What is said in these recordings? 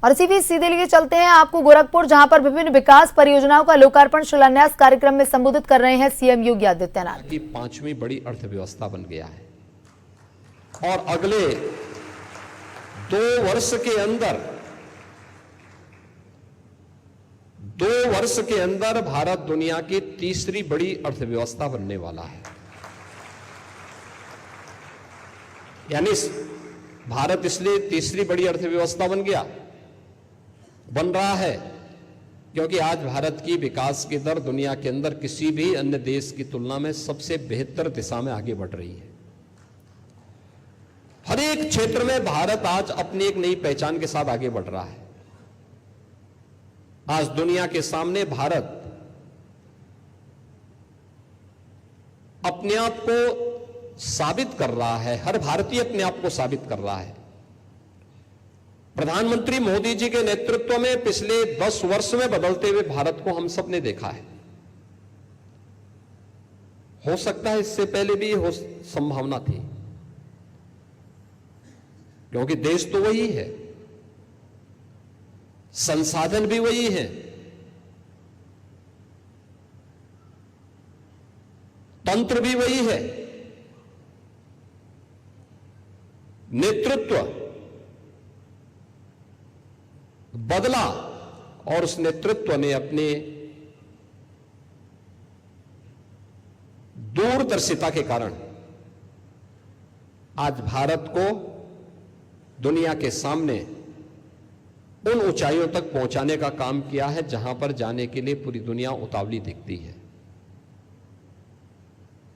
और इसी बीच सीधे लिए चलते हैं आपको गोरखपुर, जहां पर विभिन्न विकास परियोजनाओं का लोकार्पण शिलान्यास कार्यक्रम में संबोधित कर रहे हैं सीएम योगी आदित्यनाथ। की 5वीं बड़ी अर्थव्यवस्था बन गया है और अगले 2 वर्ष के अंदर भारत दुनिया की तीसरी बड़ी अर्थव्यवस्था बनने वाला है। यानी भारत इसलिए तीसरी बड़ी अर्थव्यवस्था बन रहा है क्योंकि आज भारत की विकास की दर दुनिया के अंदर किसी भी अन्य देश की तुलना में सबसे बेहतर दिशा में आगे बढ़ रही है। हर एक क्षेत्र में भारत आज अपनी एक नई पहचान के साथ आगे बढ़ रहा है। आज दुनिया के सामने भारत अपने आप को साबित कर रहा है, हर भारतीय अपने आप को साबित कर रहा है। प्रधानमंत्री मोदी जी के नेतृत्व में पिछले 10 वर्ष में बदलते हुए भारत को हम सब ने देखा है। हो सकता है इससे पहले भी संभावना थी, क्योंकि देश तो वही है, संसाधन भी वही है, तंत्र भी वही है, नेतृत्व बदला और उस नेतृत्व ने अपने दूरदर्शिता के कारण आज भारत को दुनिया के सामने उन ऊंचाइयों तक पहुंचाने का काम किया है जहां पर जाने के लिए पूरी दुनिया उतावली दिखती है।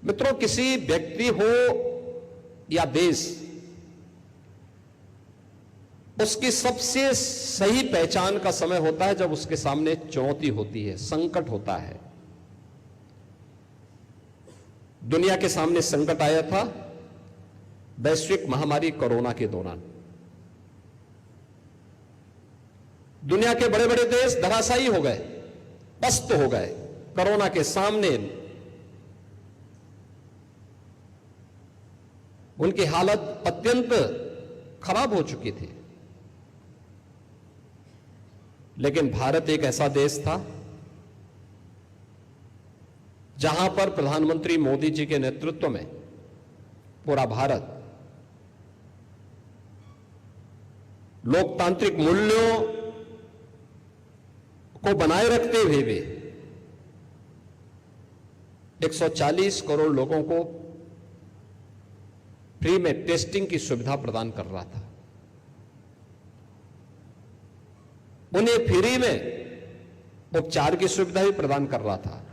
मित्रों, किसी व्यक्ति हो या देश, उसकी सबसे सही पहचान का समय होता है जब उसके सामने चुनौती होती है, संकट होता है। दुनिया के सामने संकट आया था वैश्विक महामारी कोरोना के दौरान। दुनिया के बड़े बड़े देश धराशायी हो गए, पस्त हो गए कोरोना के सामने। उनकी हालत अत्यंत खराब हो चुकी थी। लेकिन भारत एक ऐसा देश था जहां पर प्रधानमंत्री मोदी जी के नेतृत्व में पूरा भारत लोकतांत्रिक मूल्यों को बनाए रखते हुए भी 140 करोड़ लोगों को फ्री में टेस्टिंग की सुविधा प्रदान कर रहा था। उन्हें फ्री में उपचार की सुविधा भी प्रदान कर रहा था।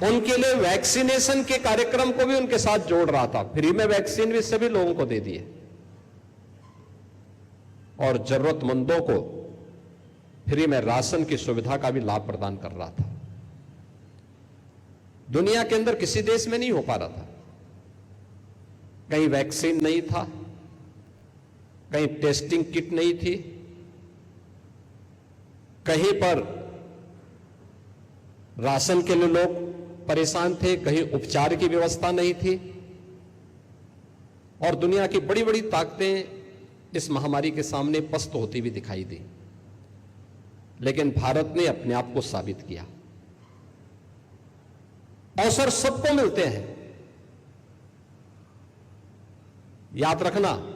उनके लिए वैक्सीनेशन के कार्यक्रम को भी उनके साथ जोड़ रहा था। फ्री में वैक्सीन भी सभी लोगों को दे दिए और जरूरतमंदों को फ्री में राशन की सुविधा का भी लाभ प्रदान कर रहा था। दुनिया के अंदर किसी देश में नहीं हो पा रहा था। कहीं वैक्सीन नहीं था, कहीं टेस्टिंग किट नहीं थी, कहीं पर राशन के लिए लोग परेशान थे, कहीं उपचार की व्यवस्था नहीं थी। और दुनिया की बड़ी बड़ी ताकतें इस महामारी के सामने पस्त होती हुई दिखाई दी। लेकिन भारत ने अपने आप को साबित किया। अवसर सबको मिलते हैं। याद रखना,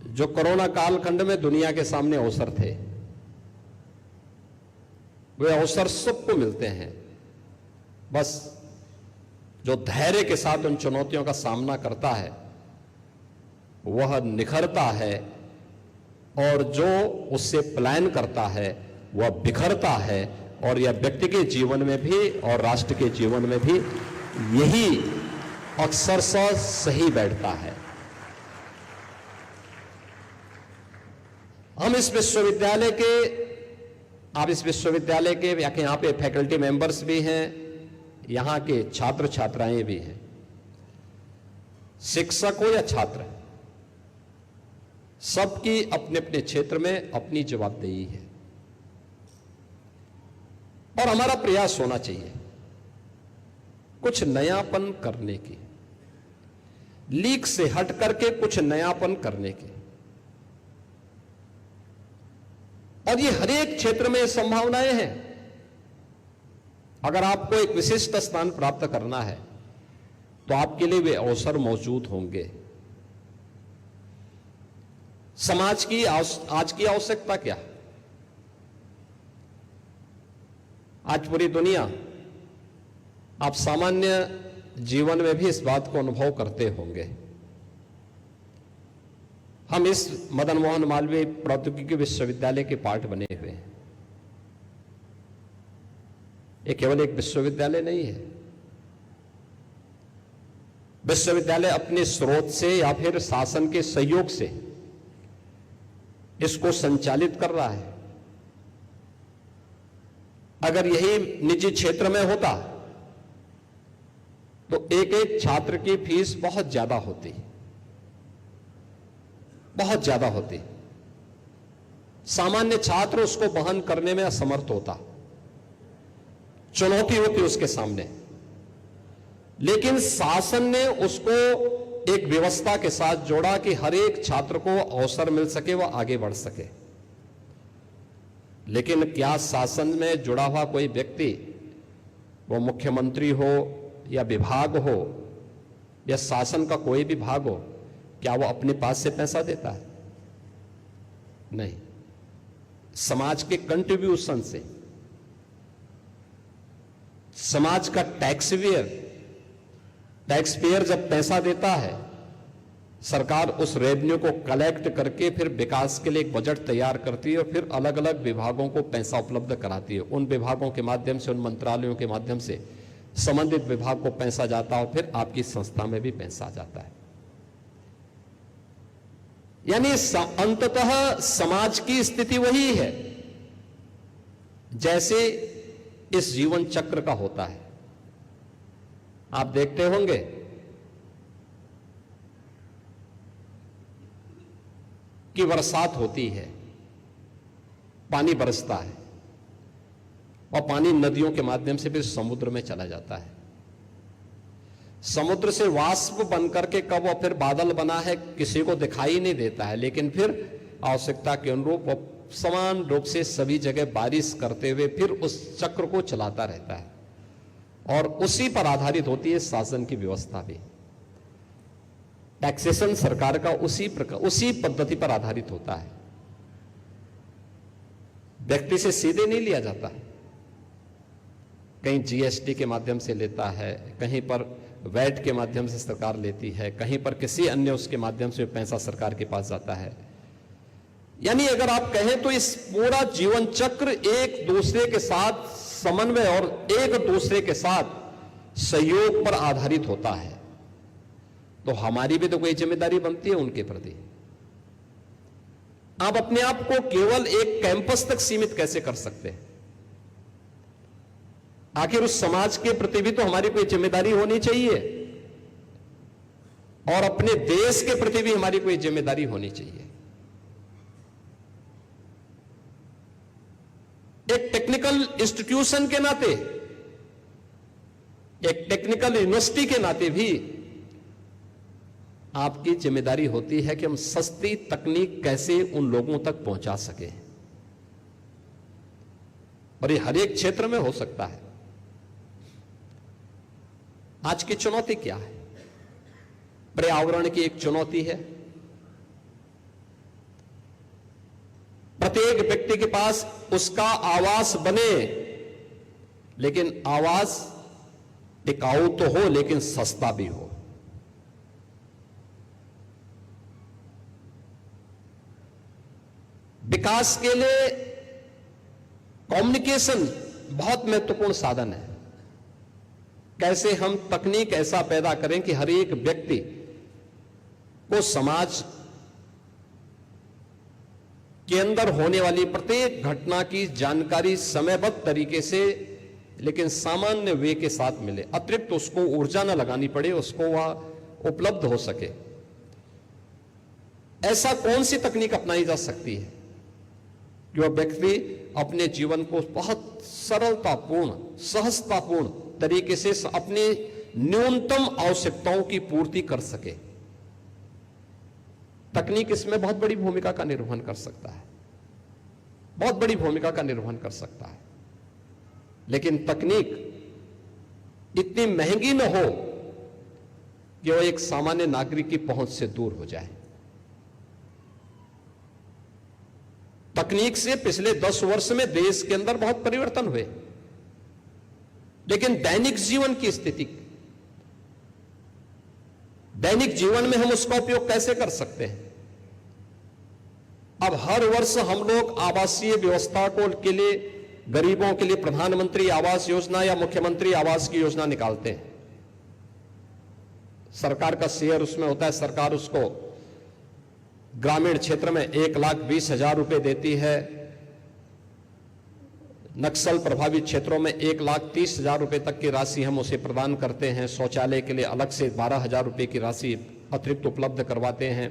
जो कोरोना कालखंड में दुनिया के सामने अवसर थे, वे अवसर सबको मिलते हैं। बस जो धैर्य के साथ उन चुनौतियों का सामना करता है वह निखरता है, और जो उससे पलायन करता है वह बिखरता है। और यह व्यक्ति के जीवन में भी और राष्ट्र के जीवन में भी यही अक्सरशः सही बैठता है। हम इस विश्वविद्यालय के, आप इस विश्वविद्यालय के यहाँ पे फैकल्टी मेंबर्स भी हैं, यहाँ के छात्र छात्राएं भी हैं, शिक्षक हो या छात्र, सबकी अपने अपने क्षेत्र में अपनी जवाबदेही है। और हमारा प्रयास होना चाहिए कुछ नयापन करने की। लीक से हट करके कुछ नयापन करने के। और ये हर एक क्षेत्र में संभावनाएं हैं। अगर आपको एक विशिष्ट स्थान प्राप्त करना है तो आपके लिए वे अवसर मौजूद होंगे। समाज की आज की आवश्यकता क्या है? आज पूरी दुनिया, आप सामान्य जीवन में भी इस बात को अनुभव करते होंगे। हम इस मदन मोहन मालवीय प्रौद्योगिकी विश्वविद्यालय के पार्ट बने हुए हैं। ये केवल एक विश्वविद्यालय नहीं है। विश्वविद्यालय अपने स्रोत से या फिर शासन के सहयोग से इसको संचालित कर रहा है। अगर यही निजी क्षेत्र में होता तो एक एक छात्र की फीस बहुत ज्यादा होती, बहुत ज्यादा होती। सामान्य छात्र उसको वहन करने में असमर्थ होता, चुनौती होती उसके सामने। लेकिन शासन ने उसको एक व्यवस्था के साथ जोड़ा कि हर एक छात्र को अवसर मिल सके, वह आगे बढ़ सके। लेकिन क्या शासन में जुड़ा हुआ कोई व्यक्ति, वो मुख्यमंत्री हो या विभाग हो या शासन का कोई भी भाग हो, क्या वो अपने पास से पैसा देता है? नहीं। समाज के कंट्रीब्यूशन से, समाज का टैक्स पेयर जब पैसा देता है, सरकार उस रेवेन्यू को कलेक्ट करके फिर विकास के लिए एक बजट तैयार करती है और फिर अलग अलग विभागों को पैसा उपलब्ध कराती है। उन विभागों के माध्यम से, उन मंत्रालयों के माध्यम से संबंधित विभाग को पैसा जाता है और फिर आपकी संस्था में भी पैसा जाता है। यानी अंततः समाज की स्थिति वही है जैसे इस जीवन चक्र का होता है। आप देखते होंगे कि बरसात होती है, पानी बरसता है और पानी नदियों के माध्यम से फिर समुद्र में चला जाता है। समुद्र से वाष्प बनकर के कब और फिर बादल बना है किसी को दिखाई नहीं देता है, लेकिन फिर आवश्यकता के अनुरूप समान रूप से सभी जगह बारिश करते हुए फिर उस चक्र को चलाता रहता है। और उसी पर आधारित होती है शासन की व्यवस्था भी। टैक्सेशन सरकार का उसी पद्धति पर आधारित होता है। व्यक्ति से सीधे नहीं लिया जाता है, कहीं जीएसटी के माध्यम से लेता है, कहीं पर वैट के माध्यम से सरकार लेती है, कहीं पर किसी अन्य उसके माध्यम से पैसा सरकार के पास जाता है। यानी अगर आप कहें तो इस पूरा जीवन चक्र एक दूसरे के साथ समन्वय और एक दूसरे के साथ सहयोग पर आधारित होता है। तो हमारी भी तो कोई जिम्मेदारी बनती है उनके प्रति। आप अपने आप को केवल एक कैंपस तक सीमित कैसे कर सकते हैं? आखिर उस समाज के प्रति भी तो हमारी कोई जिम्मेदारी होनी चाहिए और अपने देश के प्रति भी हमारी कोई जिम्मेदारी होनी चाहिए। एक टेक्निकल इंस्टीट्यूशन के नाते, एक टेक्निकल यूनिवर्सिटी के नाते भी आपकी जिम्मेदारी होती है कि हम सस्ती तकनीक कैसे उन लोगों तक पहुंचा सके। और ये हर एक क्षेत्र में हो सकता है। आज की चुनौती क्या है? पर्यावरण की एक चुनौती है। प्रत्येक व्यक्ति के पास उसका आवास बने, लेकिन आवास टिकाऊ तो हो लेकिन सस्ता भी हो। विकास के लिए कम्युनिकेशन बहुत महत्वपूर्ण साधन है। कैसे हम तकनीक ऐसा पैदा करें कि हर एक व्यक्ति को समाज के अंदर होने वाली प्रत्येक घटना की जानकारी समयबद्ध तरीके से लेकिन सामान्य वे के साथ मिले, अतिरिक्त उसको ऊर्जा न लगानी पड़े, उसको वह उपलब्ध हो सके। ऐसा कौन सी तकनीक अपनाई जा सकती है जो व्यक्ति अपने जीवन को बहुत सरलतापूर्ण, सहजतापूर्ण तरीके से अपने न्यूनतम आवश्यकताओं की पूर्ति कर सके? तकनीक इसमें बहुत बड़ी भूमिका का निर्वहन कर सकता है, बहुत बड़ी भूमिका का निर्वहन कर सकता है। लेकिन तकनीक इतनी महंगी न हो कि वो एक सामान्य नागरिक की पहुंच से दूर हो जाए। तकनीक से पिछले 10 वर्ष में देश के अंदर बहुत परिवर्तन हुए, लेकिन दैनिक जीवन की स्थिति, दैनिक जीवन में हम उसका उपयोग कैसे कर सकते हैं? अब हर वर्ष हम लोग आवासीय व्यवस्था के लिए, गरीबों के लिए प्रधानमंत्री आवास योजना या मुख्यमंत्री आवास की योजना निकालते हैं। सरकार का शेयर उसमें होता है, सरकार उसको ग्रामीण क्षेत्र में 1,20,000 रुपए देती है, नक्सल प्रभावित क्षेत्रों में 1,30,000 रुपए तक की राशि हम उसे प्रदान करते हैं। शौचालय के लिए अलग से 12,000 रुपए की राशि अतिरिक्त उपलब्ध करवाते हैं।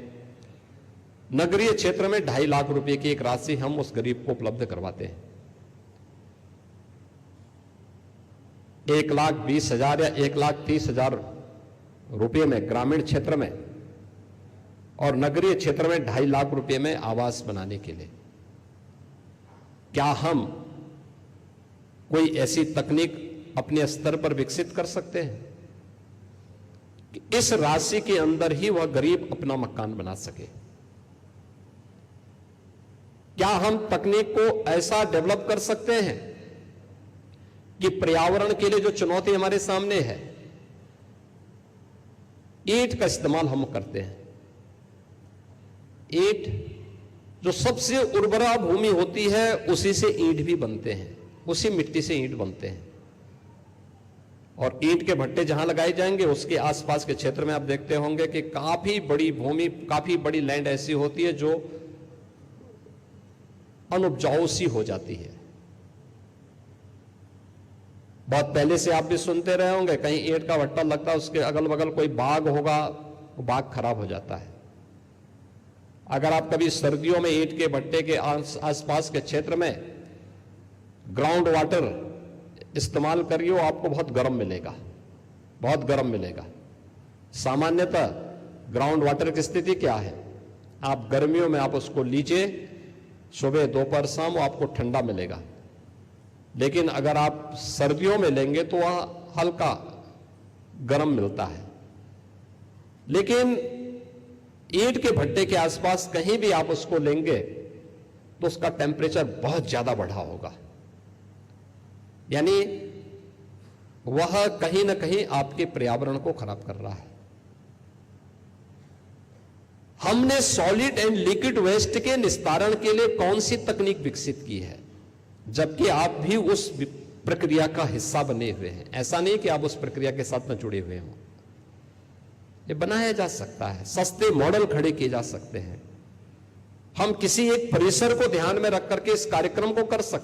नगरीय क्षेत्र में 2.5 लाख रुपए की एक राशि हम उस गरीब को उपलब्ध करवाते हैं। 1,20,000 या 1,30,000 रुपए में ग्रामीण क्षेत्र में और नगरीय क्षेत्र में 2.5 लाख रुपए में आवास बनाने के लिए क्या हम कोई ऐसी तकनीक अपने स्तर पर विकसित कर सकते हैं कि इस राशि के अंदर ही वह गरीब अपना मकान बना सके? क्या हम तकनीक को ऐसा डेवलप कर सकते हैं कि पर्यावरण के लिए जो चुनौती हमारे सामने है, ईंट का इस्तेमाल हम करते हैं। ईंट जो सबसे उर्वरा भूमि होती है, उसी से ईंट भी बनते हैं, उसी मिट्टी से ईंट बनते हैं। और ईंट के भट्टे जहां लगाए जाएंगे उसके आसपास के क्षेत्र में आप देखते होंगे कि काफी बड़ी भूमि, काफी बड़ी लैंड ऐसी होती है जो अनुपजाऊ सी हो जाती है। बहुत पहले से आप भी सुनते रहे होंगे, कहीं ईंट का भट्टा लगता है, उसके अगल बगल कोई बाग होगा, वो बाग खराब हो जाता है। अगर आप कभी सर्दियों में ईंट के भट्टे के आसपास के क्षेत्र में ग्राउंड वाटर इस्तेमाल करिए, आपको बहुत गर्म मिलेगा, बहुत गर्म मिलेगा। सामान्यतः ग्राउंड वाटर की स्थिति क्या है? आप गर्मियों में आप उसको लीजिए, सुबह दोपहर शाम आपको ठंडा मिलेगा। लेकिन अगर आप सर्दियों में लेंगे तो वह हल्का गर्म मिलता है। लेकिन ईंट के भट्टे के आसपास कहीं भी आप उसको लेंगे तो उसका टेम्परेचर बहुत ज्यादा बढ़ा होगा, यानी वह कहीं ना कहीं आपके पर्यावरण को खराब कर रहा है। हमने सॉलिड एंड लिक्विड वेस्ट के निस्तारण के लिए कौन सी तकनीक विकसित की है, जबकि आप भी उस प्रक्रिया का हिस्सा बने हुए हैं? ऐसा नहीं कि आप उस प्रक्रिया के साथ न जुड़े हुए हों। ये बनाया जा सकता है, सस्ते मॉडल खड़े किए जा सकते हैं। हम किसी एक परिसर को ध्यान में रख करके इस कार्यक्रम को कर सकते हैं।